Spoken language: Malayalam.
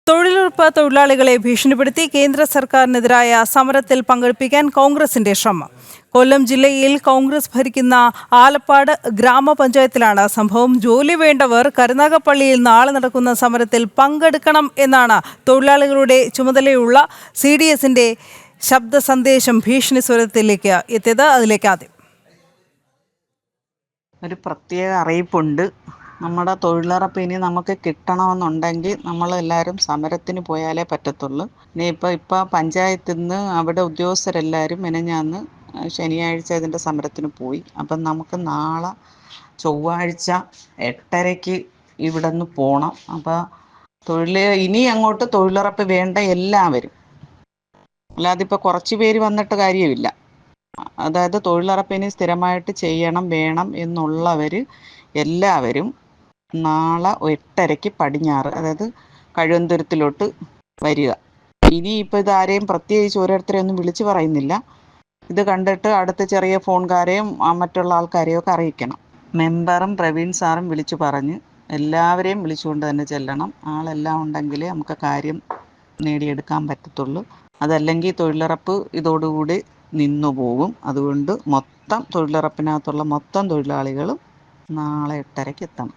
തൊഴിലുറപ്പ് തൊഴിലാളികളെ ഭീഷണിപ്പെടുത്തി കേന്ദ്ര സർക്കാരിനെതിരായ സമരത്തിൽ പങ്കെടുപ്പിക്കാൻ കോൺഗ്രസിന്റെ ശ്രമം. കൊല്ലം ജില്ലയിൽ കോൺഗ്രസ് ഭരിക്കുന്ന ആലപ്പാട് ഗ്രാമപഞ്ചായത്തിലാണ് സംഭവം. ജോലി വേണ്ടവർ കരുനാഗപ്പള്ളിയിൽ നാളെ നടക്കുന്ന സമരത്തിൽ പങ്കെടുക്കണം എന്നാണ് തൊഴിലാളികളുടെ ചുമതലയുള്ള CDSന്റെ ശബ്ദ സന്ദേശം ഭീഷണി സ്വരത്തിലേക്ക് എത്തിയത്. അതിലേക്ക് ആദ്യം ഒരു പ്രത്യേക അറിയിപ്പുണ്ട്. നമ്മുടെ തൊഴിലുറപ്പ് ഇനി നമുക്ക് കിട്ടണമെന്നുണ്ടെങ്കിൽ നമ്മളെല്ലാവരും സമരത്തിന് പോയാലേ പറ്റത്തുള്ളൂ. ഇനിയിപ്പോൾ പഞ്ചായത്തിൽ നിന്ന് അവിടെ ഉദ്യോഗസ്ഥരെല്ലാവരും മിനിഞ്ഞാന്ന് ശനിയാഴ്ച ഇതിൻ്റെ സമരത്തിന് പോയി. അപ്പം നമുക്ക് നാളെ ചൊവ്വാഴ്ച 8:30 ഇവിടെ നിന്ന് പോകണം. അപ്പോൾ ഇനി അങ്ങോട്ട് തൊഴിലുറപ്പ് വേണ്ട എല്ലാവരും, അല്ലാതെ ഇപ്പോൾ കുറച്ച് പേര് വന്നിട്ട് കാര്യമില്ല. അതായത് തൊഴിലുറപ്പിന് സ്ഥിരമായിട്ട് ചെയ്യണം വേണം എന്നുള്ളവർ എല്ലാവരും നാളെ 8:30 പടിഞ്ഞാറ്, അതായത് കഴിവന്തുരത്തിലോട്ട് വരിക. ഇനിയിപ്പോൾ ഇതാരെയും പ്രത്യേകിച്ച് ഓരോരുത്തരെയൊന്നും വിളിച്ചു പറയുന്നില്ല. ഇത് കണ്ടിട്ട് അടുത്ത ചെറിയ ഫോൺകാരെയും മറ്റുള്ള ആൾക്കാരെയും ഒക്കെ അറിയിക്കണം. മെമ്പറും പ്രവീൺ സാറും വിളിച്ചു പറഞ്ഞ് എല്ലാവരെയും വിളിച്ചുകൊണ്ട് തന്നെ ചെല്ലണം. ആളെല്ലാം ഉണ്ടെങ്കിലേ നമുക്ക് കാര്യം നേടിയെടുക്കാൻ പറ്റത്തുള്ളൂ. അതല്ലെങ്കിൽ തൊഴിലുറപ്പ് ഇതോടുകൂടി നിന്നു പോകും. അതുകൊണ്ട് തൊഴിലുറപ്പിനകത്തുള്ള മൊത്തം തൊഴിലാളികളും നാളെ 8:30 എത്തണം.